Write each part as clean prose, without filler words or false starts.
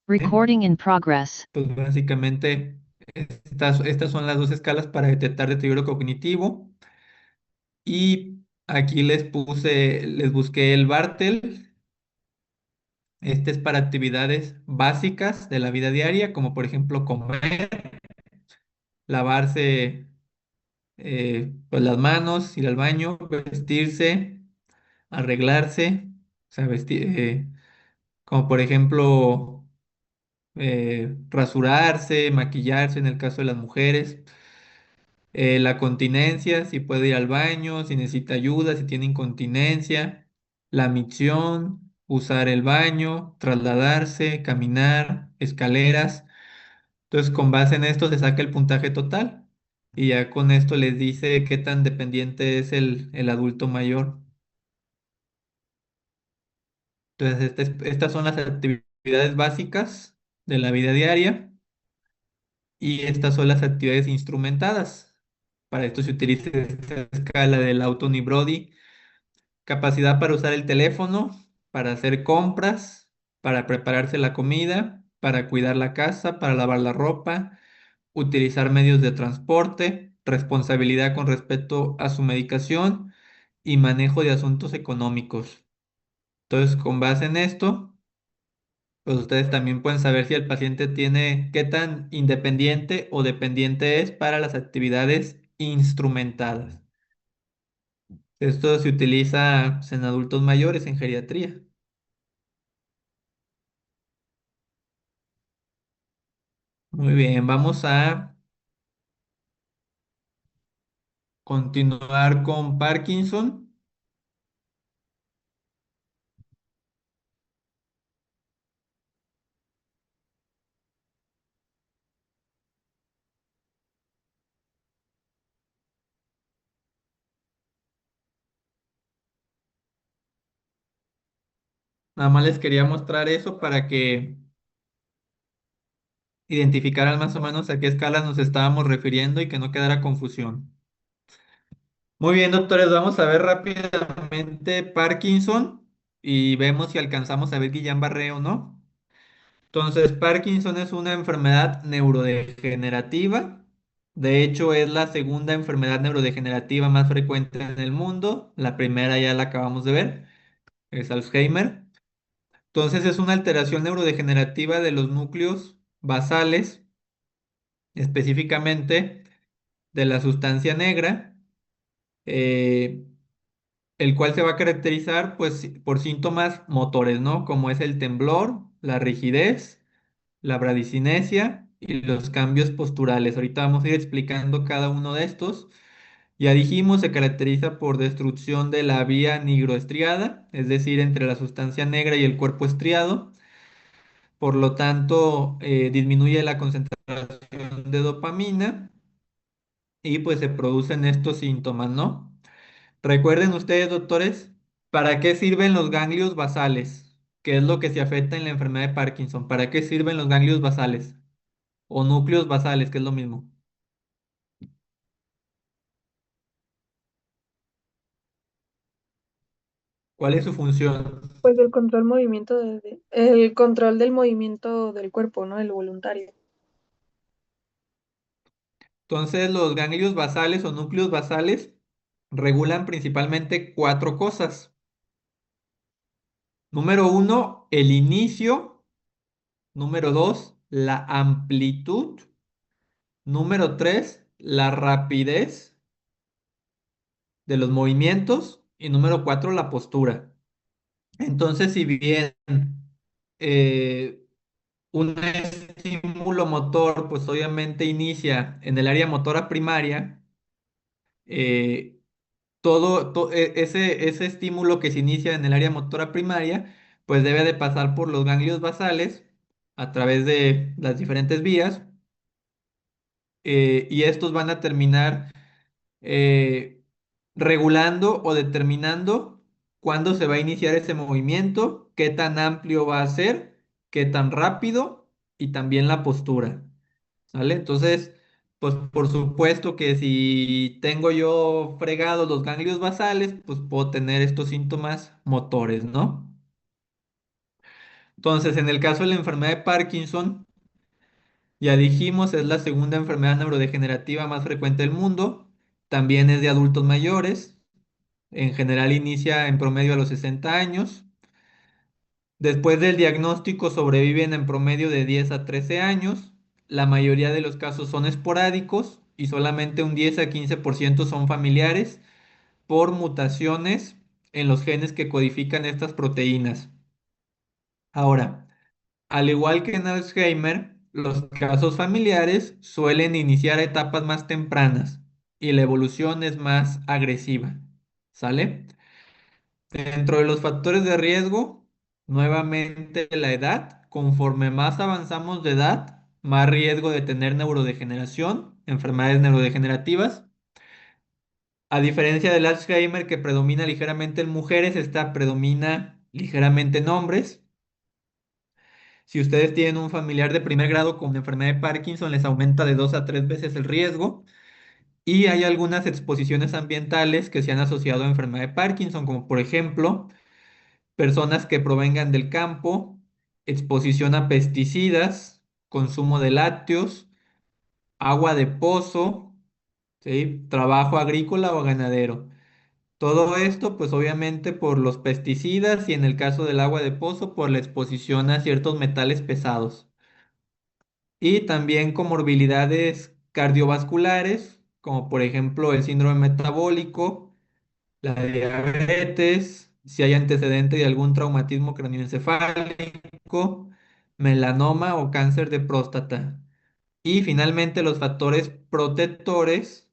Recording in progress. Pues básicamente estas son las dos escalas para detectar deterioro cognitivo. Y aquí les busqué el Bartel. Este es para actividades básicas de la vida diaria, como por ejemplo comer, lavarse pues las manos, ir al baño, vestirse, arreglarse, o sea, como por ejemplo rasurarse, maquillarse en el caso de las mujeres. La continencia, si puede ir al baño, si necesita ayuda, si tiene incontinencia. La micción, usar el baño, trasladarse, caminar, escaleras. Entonces, con base en esto se saca el puntaje total y ya con esto les dice qué tan dependiente es el adulto mayor. Entonces, estas son las actividades básicas de la vida diaria y estas son las actividades instrumentadas. Para esto se utiliza esta escala del Auto-Brody. Capacidad para usar el teléfono, para hacer compras, para prepararse la comida, para cuidar la casa, para lavar la ropa, utilizar medios de transporte, responsabilidad con respecto a su medicación y manejo de asuntos económicos. Entonces, con base en esto, pues ustedes también pueden saber si el paciente tiene qué tan independiente o dependiente es para las actividades instrumentadas. Esto se utiliza pues, en adultos mayores en geriatría. Muy bien, vamos a continuar con Parkinson. Nada más les quería mostrar eso para que identificaran más o menos a qué escalas nos estábamos refiriendo y que no quedara confusión. Muy bien, doctores, vamos a ver rápidamente Parkinson y vemos si alcanzamos a ver Guillain-Barré o no. Entonces, Parkinson es una enfermedad neurodegenerativa. De hecho, es la segunda enfermedad neurodegenerativa más frecuente en el mundo. La primera ya la acabamos de ver, es Alzheimer. Entonces, es una alteración neurodegenerativa de los núcleos basales, específicamente de la sustancia negra, eh, el cual se va a caracterizar pues, por síntomas motores, ¿no? Como es el temblor, la rigidez, la bradicinesia y los cambios posturales. Ahorita vamos a ir explicando cada uno de estos. Ya dijimos, se caracteriza por destrucción de la vía nigroestriada, es decir, entre la sustancia negra y el cuerpo estriado. Por lo tanto, disminuye la concentración de dopamina y pues se producen estos síntomas, ¿no? Recuerden ustedes, doctores, ¿para qué sirven los ganglios basales? ¿Qué es lo que se afecta en la enfermedad de Parkinson? ¿Para qué sirven los ganglios basales? O núcleos basales, que es lo mismo. ¿Cuál es su función? Pues el control del movimiento del cuerpo, ¿no? El voluntario. Entonces, los ganglios basales o núcleos basales regulan principalmente cuatro cosas. Número uno, el inicio. Número dos, la amplitud. Número tres, la rapidez de los movimientos. Y número cuatro, la postura. Entonces, si bien eh, un estímulo motor, pues obviamente inicia en el área motora primaria, eh, ese estímulo que se inicia en el área motora primaria, pues debe de pasar por los ganglios basales a través de las diferentes vías, y estos van a terminar eh, regulando o determinando cuándo se va a iniciar ese movimiento, qué tan amplio va a ser, qué tan rápido y también la postura. ¿Sale? Entonces, pues por supuesto que si tengo yo fregados los ganglios basales, pues puedo tener estos síntomas motores, ¿no? Entonces, en el caso de la enfermedad de Parkinson, ya dijimos, es la segunda enfermedad neurodegenerativa más frecuente del mundo. También es de adultos mayores. En general inicia en promedio a los 60 años. Después del diagnóstico sobreviven en promedio de 10 a 13 años. La mayoría de los casos son esporádicos y solamente un 10 a 15% son familiares por mutaciones en los genes que codifican estas proteínas. Ahora, al igual que en Alzheimer, los casos familiares suelen iniciar a etapas más tempranas y la evolución es más agresiva. ¿Sale? Dentro de los factores de riesgo, nuevamente la edad. Conforme más avanzamos de edad, más riesgo de tener neurodegeneración, enfermedades neurodegenerativas. A diferencia del Alzheimer que predomina ligeramente en mujeres, esta predomina ligeramente en hombres. Si ustedes tienen un familiar de primer grado con enfermedad de Parkinson, les aumenta de 2 a 3 veces el riesgo. Y hay algunas exposiciones ambientales que se han asociado a enfermedad de Parkinson, como por ejemplo, personas que provengan del campo, exposición a pesticidas, consumo de lácteos, agua de pozo, ¿sí? Trabajo agrícola o ganadero. Todo esto, pues obviamente por los pesticidas y en el caso del agua de pozo, por la exposición a ciertos metales pesados. Y también comorbilidades cardiovasculares, como por ejemplo el síndrome metabólico, la diabetes, si hay antecedente de algún traumatismo craneoencefálico, melanoma o cáncer de próstata. Y finalmente los factores protectores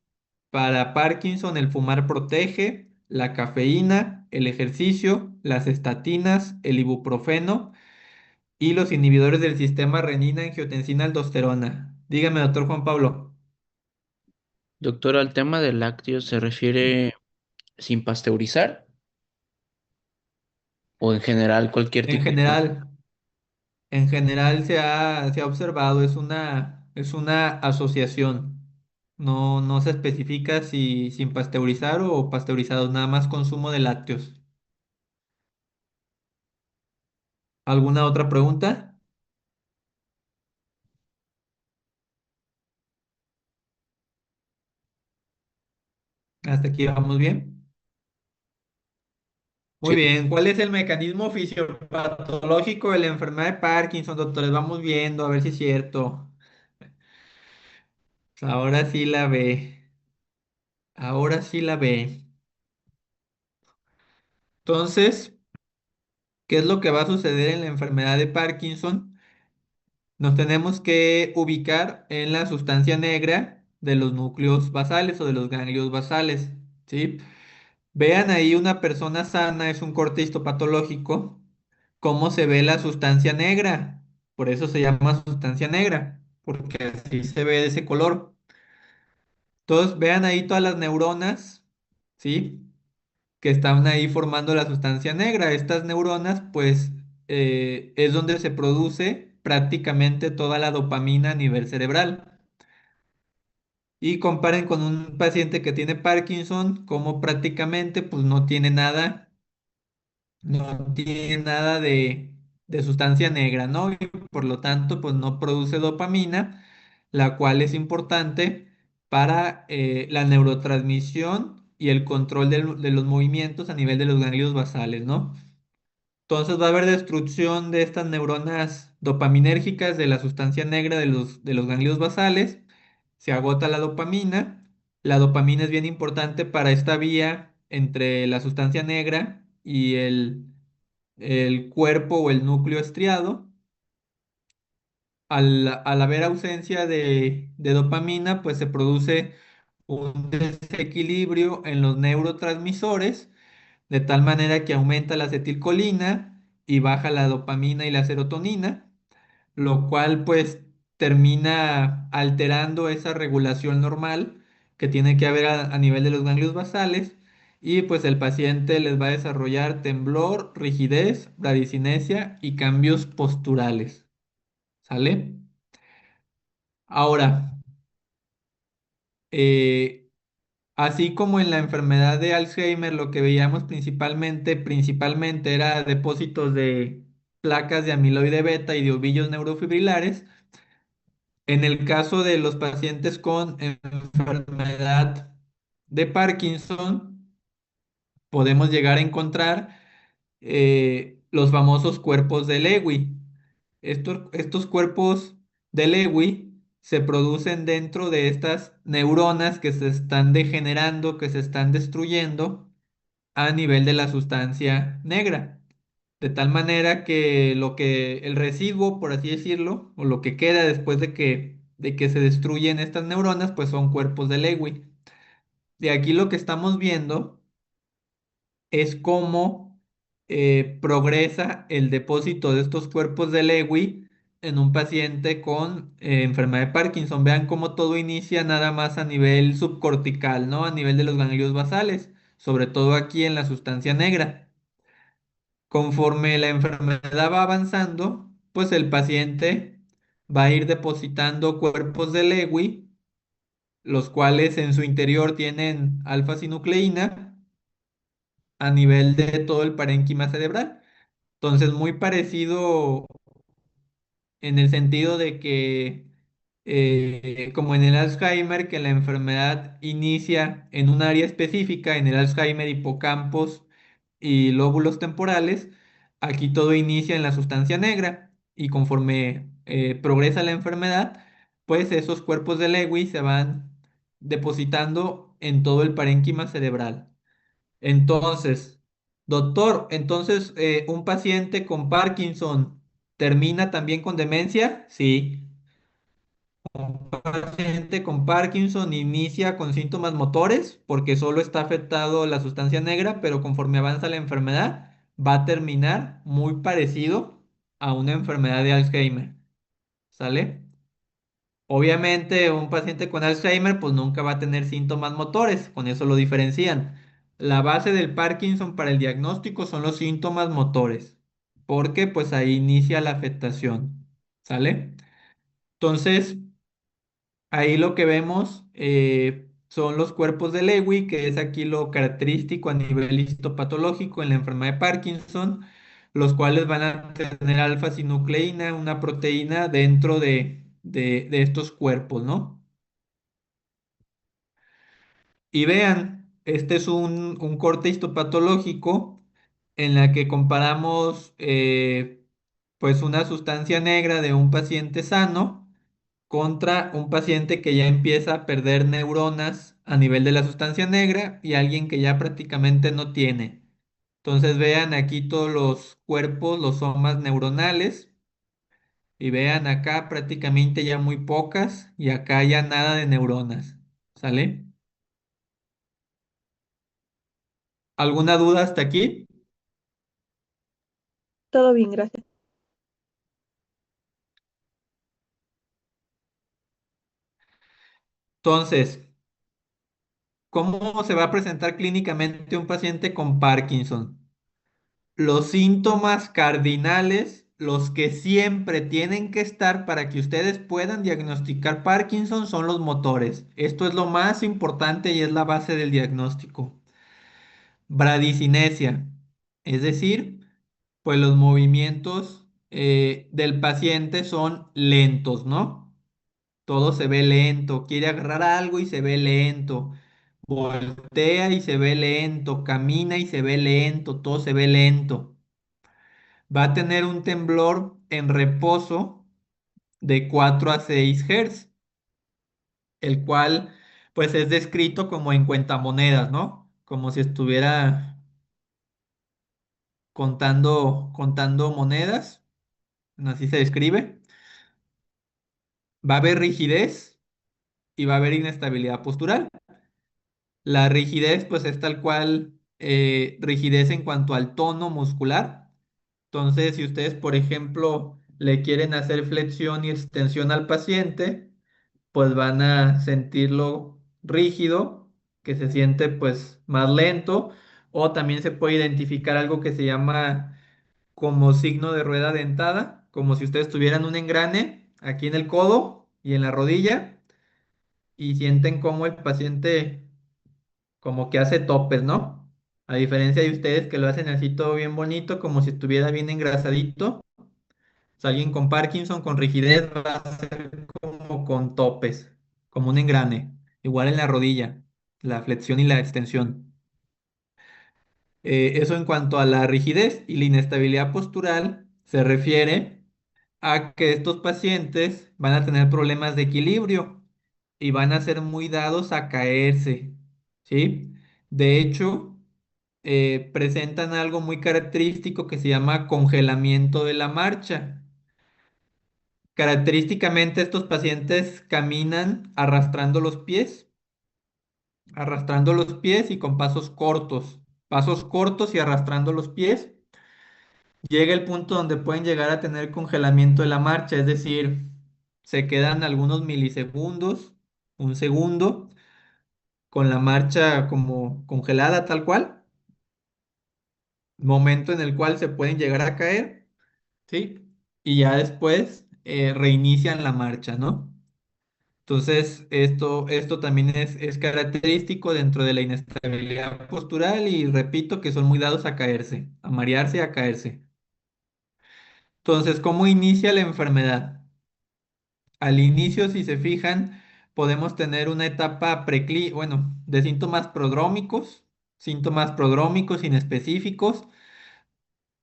para Parkinson, el fumar protege, la cafeína, el ejercicio, las estatinas, el ibuprofeno y los inhibidores del sistema renina-angiotensina-aldosterona. Dígame, doctor Juan Pablo. Doctor, al tema del lácteo se refiere sin pasteurizar o en general cualquier En tipo de lácteo. general, en general se ha observado, es una asociación. No se especifica si sin pasteurizar o pasteurizados, nada más consumo de lácteos. ¿Alguna otra pregunta? Hasta aquí vamos bien. Muy Sí, bien, ¿cuál es el mecanismo fisiopatológico de la enfermedad de Parkinson, doctores? Vamos viendo, a ver si es cierto. Ahora sí la ve. Ahora sí la ve. Entonces, ¿qué es lo que va a suceder en la enfermedad de Parkinson? Nos tenemos que ubicar en la sustancia negra de los núcleos basales o de los ganglios basales, ¿sí? Vean ahí una persona sana, es un corte histopatológico, cómo se ve la sustancia negra. Por eso se llama sustancia negra, porque así se ve de ese color. Entonces, vean ahí todas las neuronas, ¿sí? Que están ahí formando la sustancia negra. Estas neuronas, pues, es donde se produce prácticamente toda la dopamina a nivel cerebral. Y comparen con un paciente que tiene Parkinson, como prácticamente, pues, no tiene nada de sustancia negra, ¿no? Y por lo tanto, pues, no produce dopamina, la cual es importante para la neurotransmisión y el control de los movimientos a nivel de los ganglios basales, ¿no? Entonces va a haber destrucción de estas neuronas dopaminérgicas de la sustancia negra de los ganglios basales. Se agota la dopamina. La dopamina es bien importante para esta vía entre la sustancia negra y el cuerpo o el núcleo estriado. Al haber ausencia de dopamina, pues se produce un desequilibrio en los neurotransmisores de tal manera que aumenta la acetilcolina y baja la dopamina y la serotonina, lo cual pues termina alterando esa regulación normal que tiene que haber a nivel de los ganglios basales y pues el paciente les va a desarrollar temblor, rigidez, bradicinesia y cambios posturales. ¿Sale? Ahora, eh, así como en la enfermedad de Alzheimer, lo que veíamos principalmente era depósitos placas de amiloide beta y de ovillos neurofibrilares. En el caso de los pacientes con enfermedad de Parkinson, podemos llegar a encontrar los famosos cuerpos de Lewy. Estos cuerpos de Lewy se producen dentro de estas neuronas que se están degenerando, que se están destruyendo a nivel de la sustancia negra. De tal manera que el residuo, por así decirlo, o lo que queda después de que se destruyen estas neuronas, pues son cuerpos de Lewy. De aquí lo que estamos viendo es cómo progresa el depósito de estos cuerpos de Lewy en un paciente con enfermedad de Parkinson. Vean cómo todo inicia nada más a nivel subcortical, ¿no? A nivel de los ganglios basales, sobre todo aquí en la sustancia negra. Conforme la enfermedad va avanzando, pues el paciente va a ir depositando cuerpos de Lewy, los cuales en su interior tienen alfa-sinucleína a nivel de todo el parénquima cerebral. Entonces, muy parecido en el sentido de que, como en el Alzheimer, que la enfermedad inicia en un área específica, en el Alzheimer, hipocampos y lóbulos temporales, aquí todo inicia en la sustancia negra y conforme progresa la enfermedad, pues esos cuerpos de Lewy se van depositando en todo el parénquima cerebral. Entonces, doctor, un paciente con Parkinson termina también con demencia. Sí, un paciente con Parkinson inicia con síntomas motores porque solo está afectado la sustancia negra, pero conforme avanza la enfermedad va a terminar muy parecido a una enfermedad de Alzheimer. ¿Sale? Obviamente, un paciente con Alzheimer pues nunca va a tener síntomas motores, con eso lo diferencian. La base del Parkinson para el diagnóstico son los síntomas motores, porque pues ahí inicia la afectación, ¿sale? Entonces, ahí lo que vemos son los cuerpos de Lewy, que es aquí lo característico a nivel histopatológico en la enfermedad de Parkinson, los cuales van a tener alfa-sinucleína, una proteína dentro de estos cuerpos, ¿no? Y vean, este es un corte histopatológico en la que comparamos pues una sustancia negra de un paciente sano contra un paciente que ya empieza a perder neuronas a nivel de la sustancia negra y alguien que ya prácticamente no tiene. Entonces vean aquí todos los cuerpos, los somas neuronales y vean acá prácticamente ya muy pocas y acá ya nada de neuronas. ¿Sale? ¿Alguna duda hasta aquí? Todo bien, gracias. Entonces, ¿cómo se va a presentar clínicamente un paciente con Parkinson? Los síntomas cardinales, los que siempre tienen que estar para que ustedes puedan diagnosticar Parkinson, son los motores. Esto es lo más importante y es la base del diagnóstico. Bradicinesia, es decir, pues los movimientos del paciente son lentos, ¿no? Todo se ve lento, quiere agarrar algo y se ve lento, voltea y se ve lento, camina y se ve lento, todo se ve lento. Va a tener un temblor en reposo de 4 a 6 Hz, el cual pues es descrito como en cuentamonedas, ¿no? Como si estuviera contando monedas, así se describe. Va a haber rigidez y va a haber inestabilidad postural. La rigidez, pues es tal cual rigidez en cuanto al tono muscular. Entonces, si ustedes, por ejemplo, le quieren hacer flexión y extensión al paciente, pues van a sentirlo rígido, que se siente pues más lento, o también se puede identificar algo que se llama como signo de rueda dentada, como si ustedes tuvieran un engrane aquí en el codo y en la rodilla, y sienten como el paciente como que hace topes, ¿no? A diferencia de ustedes que lo hacen así todo bien bonito, como si estuviera bien engrasadito. sea, alguien con Parkinson, con rigidez, va a ser como con topes, como un engrane. Igual en la rodilla, la flexión y la extensión. Eso en cuanto a la rigidez y la inestabilidad postural se refiere a que estos pacientes van a tener problemas de equilibrio y van a ser muy dados a caerse, ¿sí? De hecho, presentan algo muy característico que se llama congelamiento de la marcha. Característicamente estos pacientes caminan arrastrando los pies y con pasos cortos y arrastrando los pies. Llega el punto donde pueden llegar a tener congelamiento de la marcha, es decir, se quedan algunos milisegundos, un segundo, con la marcha como congelada tal cual, momento en el cual se pueden llegar a caer, ¿sí? Y ya después reinician la marcha, ¿no? Entonces, esto también es característico dentro de la inestabilidad postural y repito que son muy dados a caerse, a marearse y a caerse. Entonces, ¿cómo inicia la enfermedad? Al inicio, si se fijan, podemos tener una etapa bueno, de síntomas prodrómicos inespecíficos,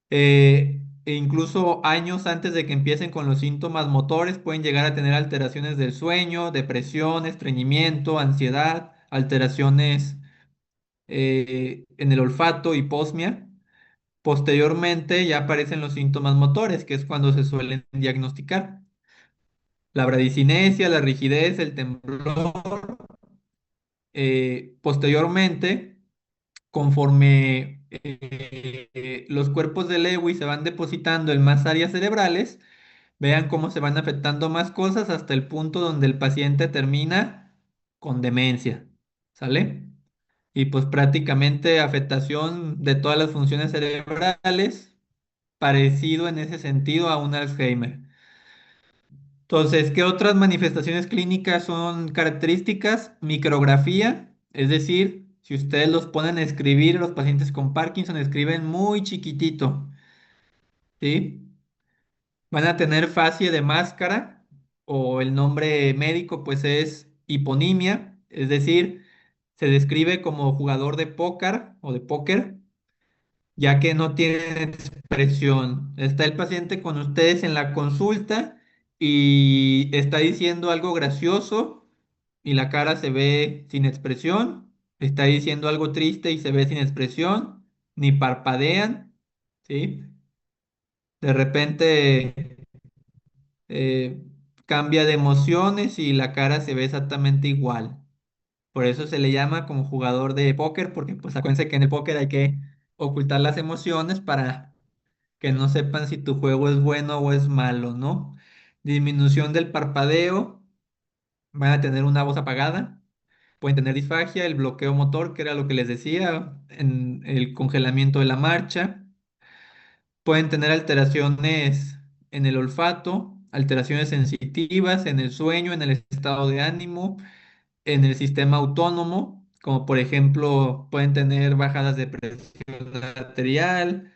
e incluso años antes de que empiecen con los síntomas motores, pueden llegar a tener alteraciones del sueño, depresión, estreñimiento, ansiedad, alteraciones en el olfato, hiposmia. Posteriormente ya aparecen los síntomas motores, que es cuando se suelen diagnosticar. La bradicinesia, la rigidez, el temblor. Posteriormente, conforme los cuerpos de Lewy se van depositando en más áreas cerebrales, vean cómo se van afectando más cosas hasta el punto donde el paciente termina con demencia, ¿sale? Y pues prácticamente afectación de todas las funciones cerebrales, parecido en ese sentido a un Alzheimer. Entonces, ¿qué otras manifestaciones clínicas son características? Micrografía, es decir, si ustedes los ponen a escribir, los pacientes con Parkinson escriben muy chiquitito, ¿sí? Van a tener facie de máscara o el nombre médico pues es hiponimia, es decir, se describe como jugador de póker o de póker, ya que no tienen expresión. Está el paciente con ustedes en la consulta y está diciendo algo gracioso y la cara se ve sin expresión. Está diciendo algo triste y se ve sin expresión, ni parpadean, ¿sí? De repente eh, cambia de emociones y la cara se ve exactamente igual. Por eso se le llama como jugador de póker, porque pues acuérdense que en el póker hay que ocultar las emociones para que no sepan si tu juego es bueno o es malo, ¿no? Disminución del parpadeo, van a tener una voz apagada, pueden tener disfagia, el bloqueo motor, que era lo que les decía, en el congelamiento de la marcha, pueden tener alteraciones en el olfato, alteraciones sensitivas, en el sueño, en el estado de ánimo, en el sistema autónomo, como por ejemplo pueden tener bajadas de presión arterial,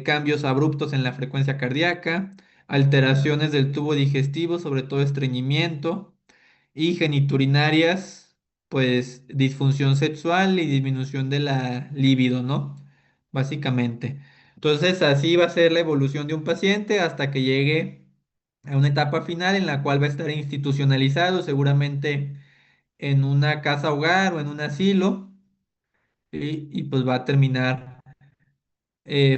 cambios abruptos en la frecuencia cardíaca, alteraciones del tubo digestivo, sobre todo estreñimiento, y geniturinarias, pues disfunción sexual y disminución de la libido, ¿no? Básicamente. Entonces, así va a ser la evolución de un paciente hasta que llegue a una etapa final en la cual va a estar institucionalizado, seguramente en una casa hogar o en un asilo, y pues va a terminar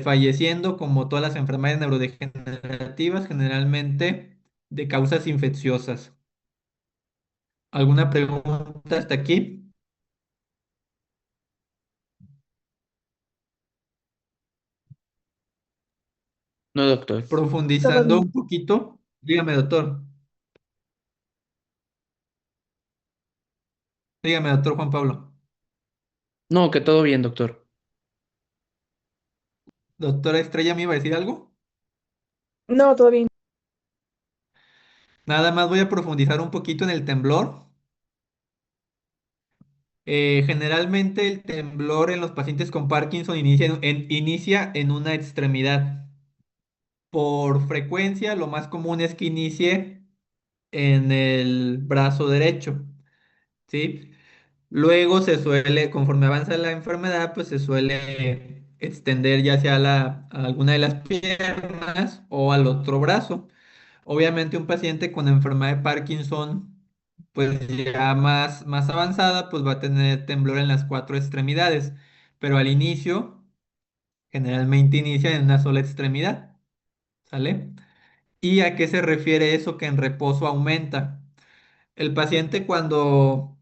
falleciendo como todas las enfermedades neurodegenerativas, generalmente de causas infecciosas. ¿Alguna pregunta hasta aquí? No, doctor. Todo Profundizando bien. un poquito, dígame, doctor. Dígame, doctor Juan Pablo. No, que todo bien, doctor. Doctora Estrella, ¿me iba a decir algo? No, todo bien. Nada más voy a profundizar un poquito en el temblor. Generalmente el temblor en los pacientes con Parkinson inicia inicia en una extremidad. por frecuencia, lo más común es que inicie en el brazo derecho, ¿sí? Luego se suele, conforme avanza la enfermedad, pues se suele extender ya sea a alguna de las piernas o al otro brazo. Obviamente un paciente con enfermedad de Parkinson, pues ya más avanzada, pues va a tener temblor en las cuatro extremidades, pero al inicio, generalmente inicia en una sola extremidad, ¿sale? ¿Y a qué se refiere eso que en reposo aumenta? El paciente cuando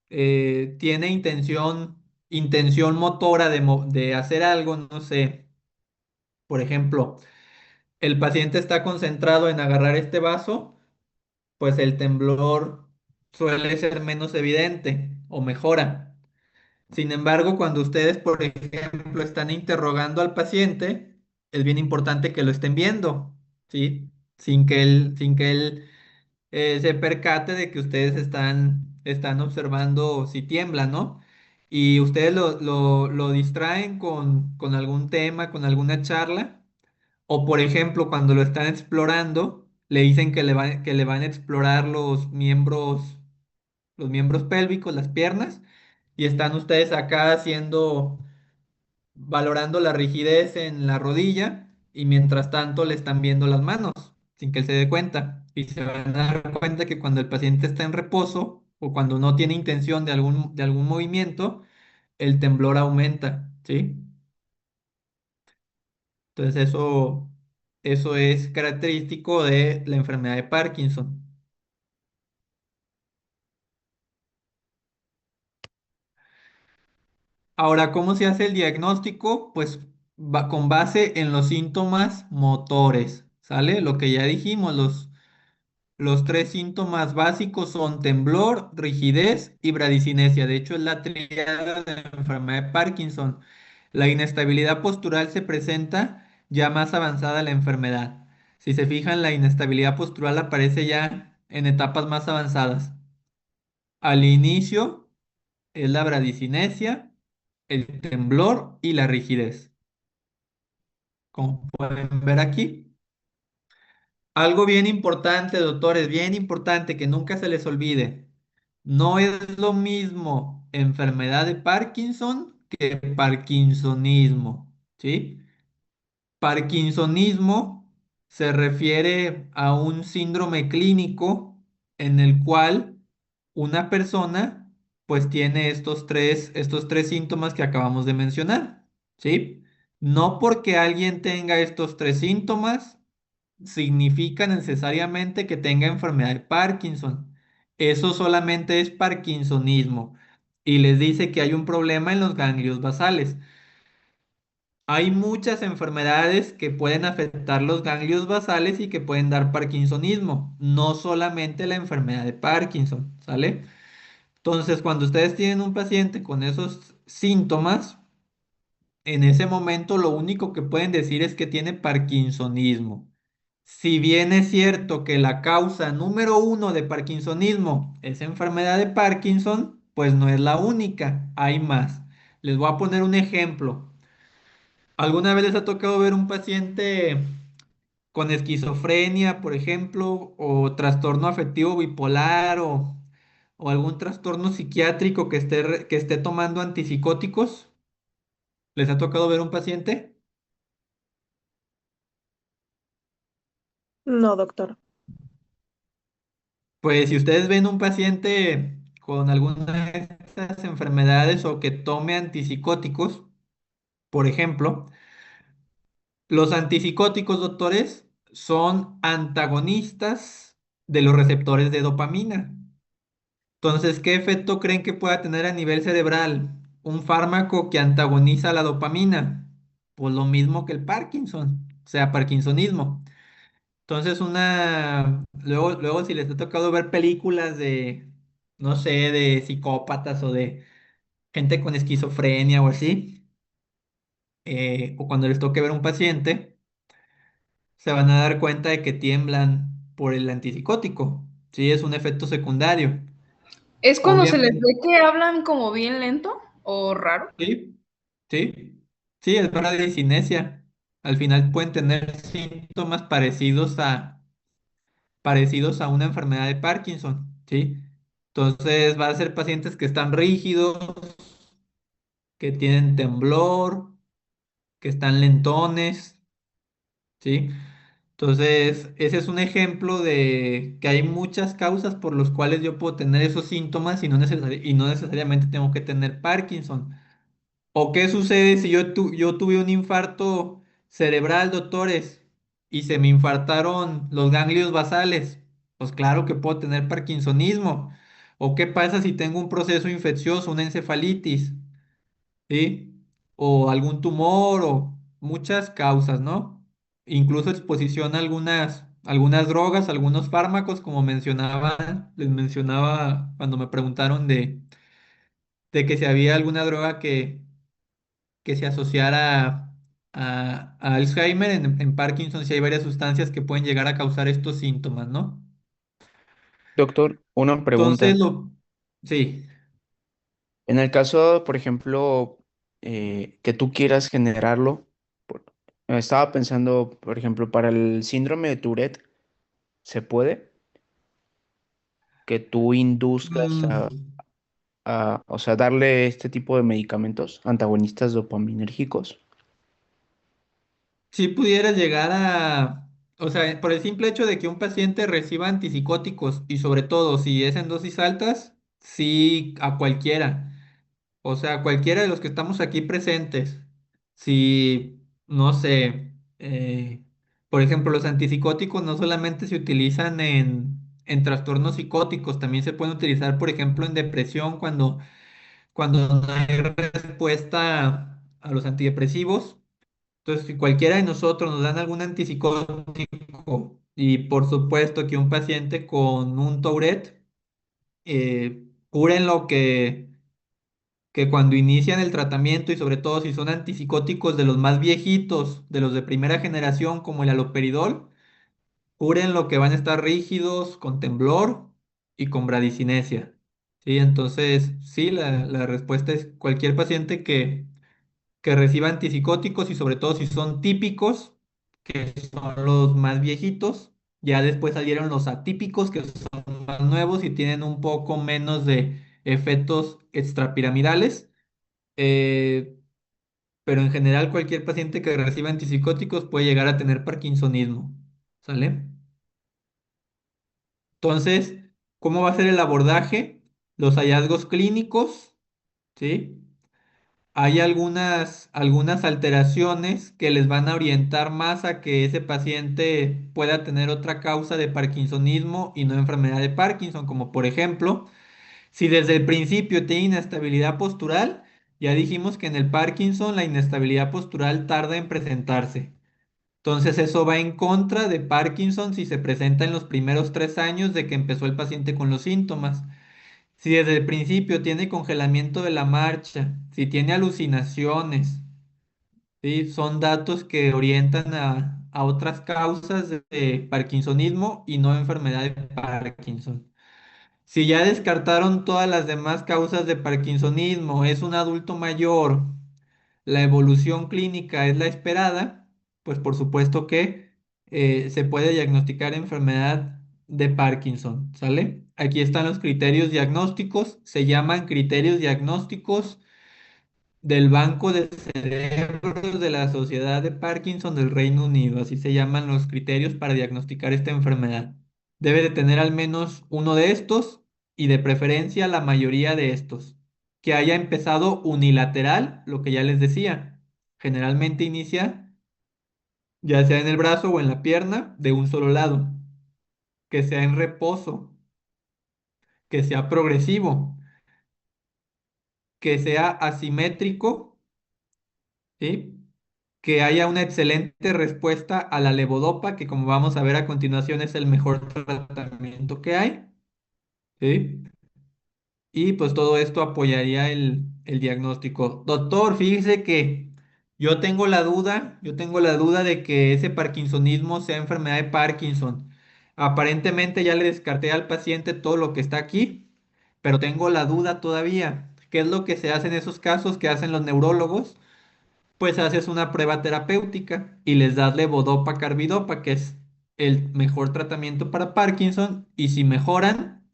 tiene intención motora de hacer algo, no sé, por ejemplo, el paciente está concentrado en agarrar este vaso, pues el temblor suele ser menos evidente o mejora. Sin embargo, cuando ustedes, por ejemplo, están interrogando al paciente, es bien importante que lo estén viendo, ¿sí? Sin que él se percate de que ustedes están observando si tiembla, ¿no? Y ustedes lo distraen con algún tema, con alguna charla, o por ejemplo, cuando lo están explorando, le dicen que le van a explorar los miembros pélvicos, las piernas, y están ustedes acá valorando la rigidez en la rodilla y mientras tanto le están viendo las manos sin que él se dé cuenta. Y se van a dar cuenta que cuando el paciente está en reposo o cuando no tiene intención de algún movimiento, el temblor aumenta, ¿sí? Entonces eso es característico de la enfermedad de Parkinson. Ahora, ¿cómo se hace el diagnóstico? Pues con base en los síntomas motores, ¿sale? Lo que ya dijimos, los tres síntomas básicos son temblor, rigidez y bradicinesia. De hecho, es la tríada de la enfermedad de Parkinson. La inestabilidad postural se presenta ya más avanzada la enfermedad. Si se fijan, la inestabilidad postural aparece ya en etapas más avanzadas. Al inicio es la bradicinesia, el temblor y la rigidez. Como pueden ver aquí. Algo bien importante, doctores, bien importante que nunca se les olvide. No es lo mismo enfermedad de Parkinson que parkinsonismo, ¿sí? Parkinsonismo se refiere a un síndrome clínico en el cual una persona pues tiene estos tres síntomas que acabamos de mencionar, ¿sí? No porque alguien tenga estos tres síntomas significa necesariamente que tenga enfermedad de Parkinson. Eso solamente es parkinsonismo y les dice que hay un problema en los ganglios basales. Hay muchas enfermedades que pueden afectar los ganglios basales y que pueden dar parkinsonismo, no solamente la enfermedad de Parkinson, ¿sale? Entonces, cuando ustedes tienen un paciente con esos síntomas, en ese momento lo único que pueden decir es que tiene parkinsonismo. Si bien es cierto que la causa número uno de parkinsonismo es enfermedad de Parkinson, pues no es la única, hay más. Les voy a poner un ejemplo. ¿Alguna vez les ha tocado ver un paciente con esquizofrenia, por ejemplo, o trastorno afectivo bipolar o algún trastorno psiquiátrico que esté tomando antipsicóticos? ¿Les ha tocado ver un paciente? No, doctor. Pues si ustedes ven un paciente con alguna de estas enfermedades o que tome antipsicóticos, por ejemplo, los antipsicóticos, doctores, son antagonistas de los receptores de dopamina. Entonces, ¿qué efecto creen que pueda tener a nivel cerebral un fármaco que antagoniza la dopamina? Pues lo mismo que el Parkinson, o sea, parkinsonismo. Entonces, luego si les ha tocado ver películas de, no sé, de psicópatas o de gente con esquizofrenia o así, o cuando les toque ver un paciente, se van a dar cuenta de que tiemblan por el antipsicótico. Sí, es un efecto secundario. ¿Es cuando se les Obviamente, ve que hablan como bien lento o raro? sí, sí, sí, es para la cinesia. al final pueden tener síntomas parecidos a una enfermedad de Parkinson, ¿sí? Entonces, va a ser pacientes que están rígidos, que tienen temblor, que están lentones, ¿sí? Entonces, ese es un ejemplo de que hay muchas causas por las cuales yo puedo tener esos síntomas y no necesariamente tengo que tener Parkinson. ¿O qué sucede si yo tuve un infarto cerebral, doctores, y se me infartaron los ganglios basales? Pues claro que puedo tener parkinsonismo. ¿O qué pasa si tengo un proceso infeccioso, una encefalitis? ¿Sí? O algún tumor o muchas causas, ¿no? Incluso exposición a algunas drogas, algunos fármacos, como les mencionaba cuando me preguntaron de que si había alguna droga que se asociara a Alzheimer. En Parkinson sí hay varias sustancias que pueden llegar a causar estos síntomas, ¿no? Doctor, una Entonces, pregunta. sí. En el caso, por ejemplo, que tú quieras generarlo, por- estaba pensando, por ejemplo, para el síndrome de Tourette, ¿se puede que tú induzcas Mm, o sea, darle este tipo de medicamentos antagonistas dopaminérgicos? si pudieras llegar o sea, por el simple hecho de que un paciente reciba antipsicóticos y sobre todo si es en dosis altas, sí a cualquiera. O sea, cualquiera de los que estamos aquí presentes, si, no sé, por ejemplo, los antipsicóticos no solamente se utilizan en trastornos psicóticos, también se pueden utilizar, por ejemplo, en depresión cuando no hay respuesta a los antidepresivos. Entonces, si cualquiera de nosotros nos dan algún antipsicótico y por supuesto que un paciente con un Tourette, curen lo que cuando inician el tratamiento y sobre todo si son antipsicóticos de los más viejitos, de los de primera generación como el haloperidol, curen lo que van a estar rígidos, con temblor y con bradicinesia. Sí, entonces sí, la respuesta es cualquier paciente que reciba antipsicóticos y sobre todo si son típicos, que son los más viejitos. Ya después salieron los atípicos, que son más nuevos y tienen un poco menos de efectos extrapiramidales. Eh, pero en general cualquier paciente que reciba antipsicóticos puede llegar a tener parkinsonismo. ¿Sale? Entonces, ¿cómo va a ser el abordaje? Los hallazgos clínicos, ¿sí? Hay algunas alteraciones que les van a orientar más a que ese paciente pueda tener otra causa de parkinsonismo y no enfermedad de Parkinson, como por ejemplo, si desde el principio tiene inestabilidad postural, ya dijimos que en el Parkinson la inestabilidad postural tarda en presentarse. Entonces eso va en contra de Parkinson si se presenta en los primeros 3 años de que empezó el paciente con los síntomas. Si desde el principio tiene congelamiento de la marcha, si tiene alucinaciones, ¿sí? Son datos que orientan a otras causas de parkinsonismo y no enfermedad de Parkinson. Si ya descartaron todas las demás causas de parkinsonismo, es un adulto mayor, la evolución clínica es la esperada, pues por supuesto que se puede diagnosticar enfermedad de Parkinson, ¿sale? Aquí están los criterios diagnósticos, se llaman criterios diagnósticos del Banco de Cerebros de la Sociedad de Parkinson del Reino Unido, así se llaman los criterios para diagnosticar esta enfermedad. Debe de tener al menos uno de estos y de preferencia la mayoría de estos. Que haya empezado unilateral, lo que ya les decía. Generalmente inicia ya sea en el brazo o en la pierna de un solo lado. Que sea en reposo, que sea progresivo, que sea asimétrico, ¿sí? Que haya una excelente respuesta a la levodopa, que como vamos a ver a continuación es el mejor tratamiento que hay, ¿sí? Y pues todo esto apoyaría el diagnóstico. Doctor, fíjese que yo tengo la duda de que ese parkinsonismo sea enfermedad de Parkinson. Aparentemente ya le descarté al paciente todo lo que está aquí, pero tengo la duda todavía. ¿Qué es lo que se hace en esos casos que hacen los neurólogos? pues haces una prueba terapéutica y les das levodopa carbidopa, que es el mejor tratamiento para Parkinson, y si mejoran,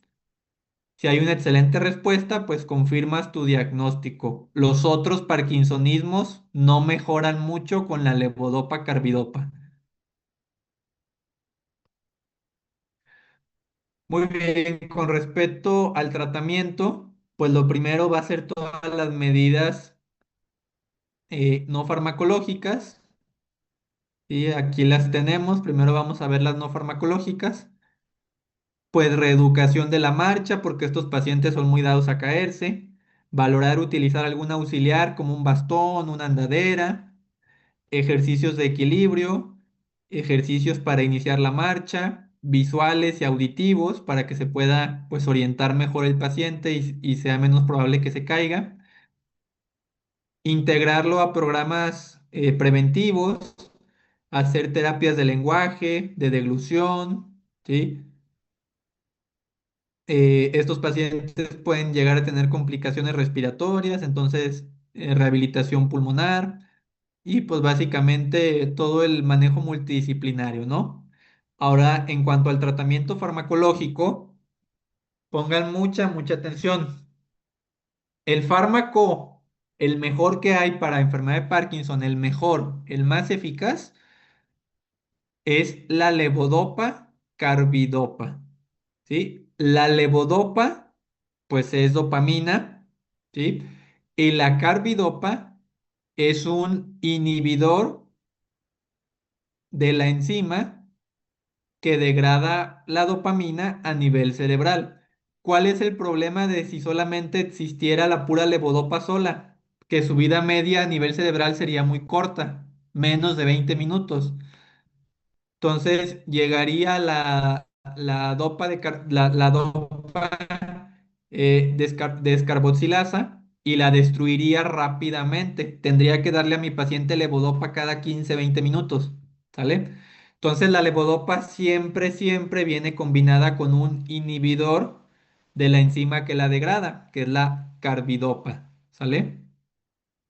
si hay una excelente respuesta, pues confirmas tu diagnóstico. Los otros parkinsonismos no mejoran mucho con la levodopa carbidopa. Muy bien, con respecto al tratamiento, pues lo primero va a ser todas las medidas no farmacológicas. Y aquí las tenemos. Primero vamos a ver las no farmacológicas. Pues reeducación de la marcha, porque estos pacientes son muy dados a caerse. Valorar utilizar algún auxiliar como un bastón, una andadera. Ejercicios de equilibrio. Ejercicios para iniciar la marcha. Visuales y auditivos para que se pueda pues orientar mejor el paciente y sea menos probable que se caiga. Integrarlo a programas preventivos, hacer terapias de lenguaje, de deglución, ¿sí? Estos pacientes pueden llegar a tener complicaciones respiratorias, entonces rehabilitación pulmonar y pues básicamente todo el manejo multidisciplinario, ¿no? Ahora, en cuanto al tratamiento farmacológico, pongan mucha atención. El fármaco, el mejor que hay para enfermedad de Parkinson, el mejor, el más eficaz, es la levodopa carbidopa, ¿sí? La levodopa, pues es dopamina, ¿sí? Y la carbidopa es un inhibidor de la enzima que degrada la dopamina a nivel cerebral. ¿Cuál es el problema de si solamente existiera la pura levodopa sola? Que su vida media a nivel cerebral sería muy corta, menos de 20 minutos. Entonces llegaría la dopa, la dopa descarboxilasa y la destruiría rápidamente. Tendría que darle a mi paciente levodopa cada 15 20 minutos, ¿sale? Entonces la levodopa siempre viene combinada con un inhibidor de la enzima que la degrada, que es la carbidopa, ¿sale?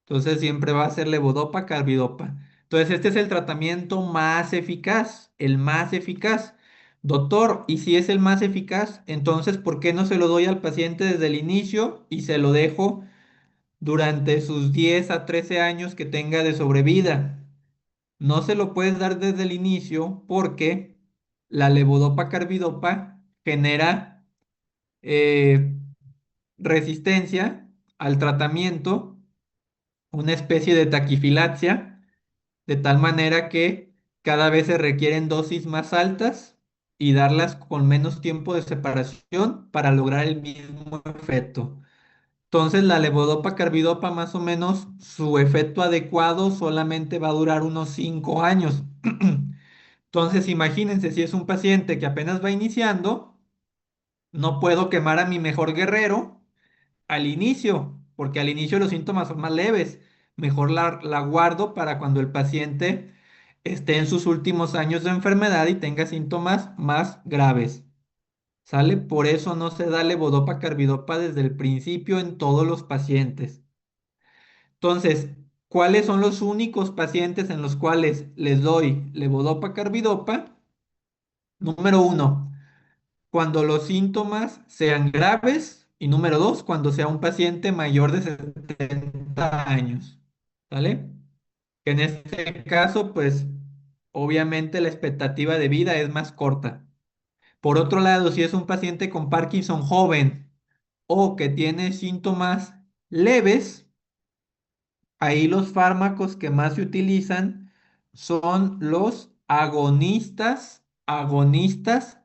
Entonces siempre va a ser levodopa, carbidopa. Entonces este es el tratamiento más eficaz, el más eficaz. Doctor, y si es el más eficaz, entonces ¿por qué no se lo doy al paciente desde el inicio y se lo dejo durante sus 10 a 13 años que tenga de sobrevida? No se lo puedes dar desde el inicio porque la levodopa carbidopa genera eh, resistencia al tratamiento, una especie de taquifilaxia, de tal manera que cada vez se requieren dosis más altas y darlas con menos tiempo de separación para lograr el mismo efecto. Entonces, la levodopa carbidopa, más o menos, su efecto adecuado solamente va a durar unos 5 años. Entonces, imagínense, si es un paciente que apenas va iniciando, no puedo quemar a mi mejor guerrero al inicio, porque al inicio los síntomas son más leves. Mejor la guardo para cuando el paciente esté en sus últimos años de enfermedad y tenga síntomas más graves. ¿Sale? Por eso no se da levodopa carbidopa desde el principio en todos los pacientes. Entonces, ¿cuáles son los únicos pacientes en los cuales les doy levodopa carbidopa? Número uno, cuando los síntomas sean graves y número dos, cuando sea un paciente mayor de 70 años, ¿vale? En este caso, pues obviamente la expectativa de vida es más corta. Por otro lado, si es un paciente con Parkinson joven o que tiene síntomas leves, ahí los fármacos que más se utilizan son los agonistas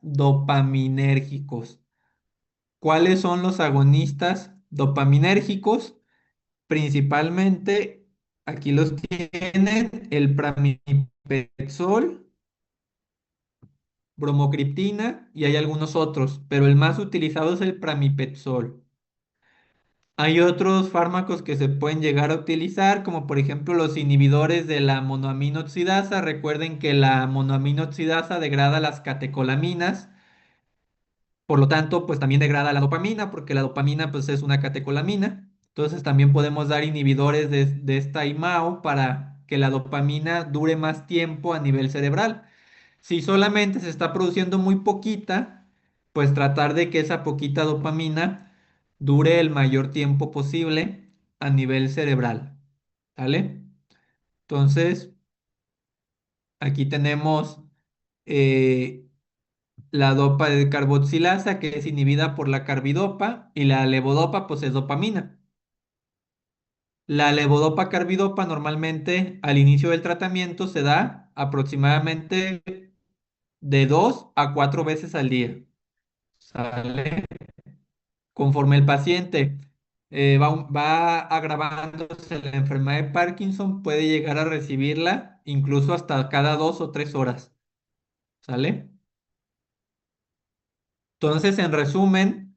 dopaminérgicos. ¿Cuáles son los agonistas dopaminérgicos? Principalmente, aquí los tienen, el pramipexol, bromocriptina y hay algunos otros, pero el más utilizado es el pramipexol. Hay otros fármacos que se pueden llegar a utilizar, como por ejemplo los inhibidores de la monoamino oxidasa. Recuerden que la monoamino oxidasa degrada las catecolaminas. Por lo tanto, pues también degrada la dopamina, porque la dopamina pues es una catecolamina. Entonces también podemos dar inhibidores de esta IMAO para que la dopamina dure más tiempo a nivel cerebral. Si solamente se está produciendo muy poquita, pues tratar de que esa poquita dopamina dure el mayor tiempo posible a nivel cerebral. ¿Sale? Entonces, aquí tenemos eh, la dopa de carboxilasa, que es inhibida por la carbidopa, y la levodopa, pues es dopamina. La levodopa carbidopa normalmente al inicio del tratamiento se da aproximadamente de 2 a 4 veces al día. ¿Sale? Conforme el paciente va agravándose la enfermedad de Parkinson, puede llegar a recibirla incluso hasta cada 2 o 3 horas. ¿Sale? Entonces, en resumen,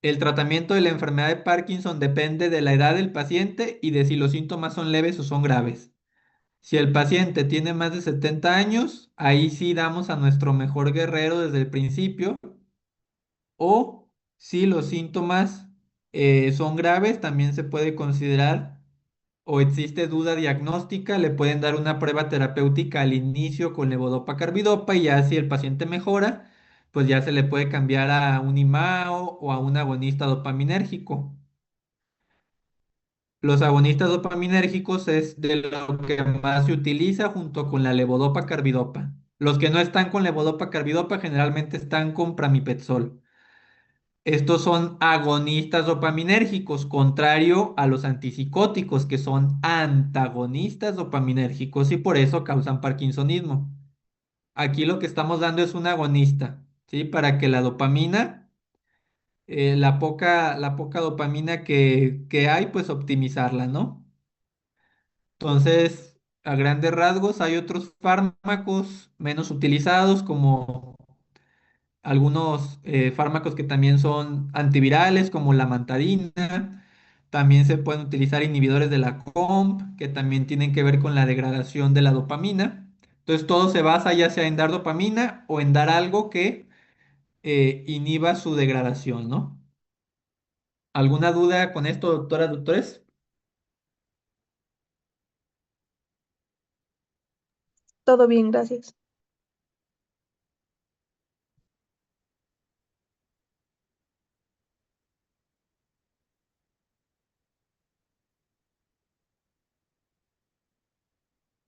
el tratamiento de la enfermedad de Parkinson depende de la edad del paciente y de si los síntomas son leves o son graves. Si el paciente tiene más de 70 años, ahí sí damos a nuestro mejor guerrero desde el principio. O si los síntomas son graves, también se puede considerar o existe duda diagnóstica, le pueden dar una prueba terapéutica al inicio con levodopa carbidopa y ya si el paciente mejora, pues ya se le puede cambiar a un IMAO o a un agonista dopaminérgico. Los agonistas dopaminérgicos es de lo que más se utiliza junto con la levodopa carbidopa. Los que no están con levodopa carbidopa generalmente están con pramipexol. Estos son agonistas dopaminérgicos, contrario a los antipsicóticos, que son antagonistas dopaminérgicos y por eso causan parkinsonismo. Aquí lo que estamos dando es un agonista, ¿sí? Para que la dopamina, la poca dopamina que hay, pues optimizarla, ¿no? Entonces, a grandes rasgos, hay otros fármacos menos utilizados como algunos fármacos que también son antivirales, como la mantadina. También se pueden utilizar inhibidores de la COMP, que también tienen que ver con la degradación de la dopamina. Entonces, todo se basa ya sea en dar dopamina o en dar algo que inhiba su degradación, ¿no? ¿Alguna duda con esto, doctoras, doctores? Todo bien, gracias.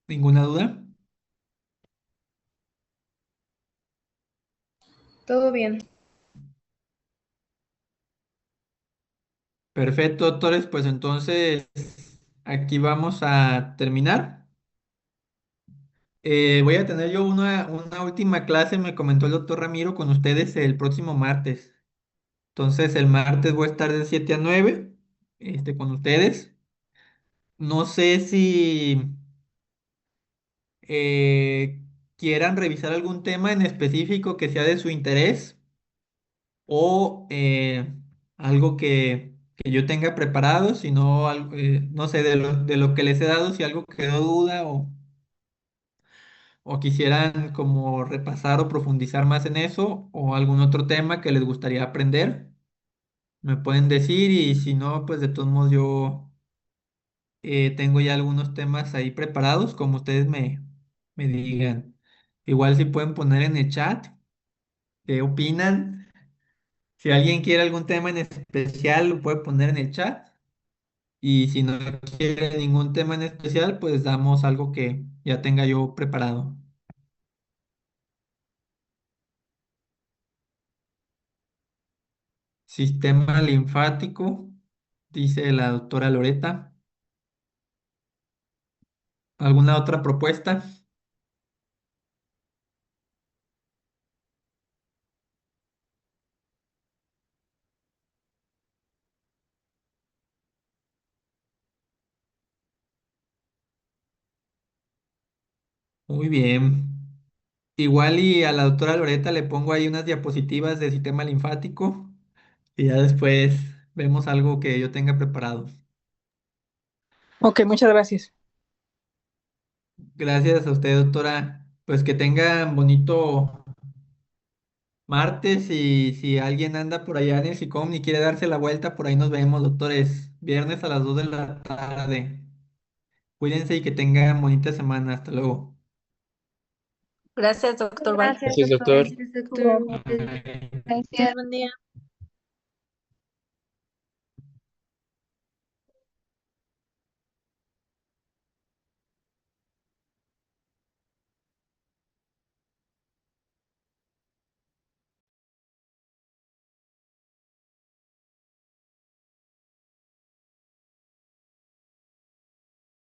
¿Ninguna duda? Todo bien. Perfecto, doctores, pues entonces aquí vamos a terminar. Voy a tener yo una última clase, me comentó el doctor Ramiro, con ustedes el próximo martes. Entonces, el martes voy a estar de 7 a 9 con ustedes. No sé si eh, quieran revisar algún tema en específico que sea de su interés o algo que yo tenga preparado, si no, no sé, de lo que les he dado, si algo quedó duda o quisieran como repasar o profundizar más en eso o algún otro tema que les gustaría aprender, me pueden decir y si no, pues de todos modos yo tengo ya algunos temas ahí preparados como ustedes me digan. Igual si pueden poner en el chat qué opinan. Si alguien quiere algún tema en especial, lo puede poner en el chat. Y si no quiere ningún tema en especial, pues damos algo que ya tenga yo preparado. Sistema linfático, dice la doctora Loreta. ¿Alguna otra propuesta? Muy bien. Igual y a la doctora Loreta le pongo ahí unas diapositivas de sistema linfático y ya después vemos algo que yo tenga preparado. Ok, muchas gracias. Gracias a usted, doctora. Pues que tengan bonito martes y si alguien anda por allá en el SICOM y quiere darse la vuelta, por ahí nos vemos, doctores. Viernes a las 2 de la tarde. Cuídense y que tengan bonita semana. Hasta luego. Gracias, doctor. Bye. Gracias, Gracias, doctor. doctor. Gracias, doctor. Bye. Gracias. Buen día.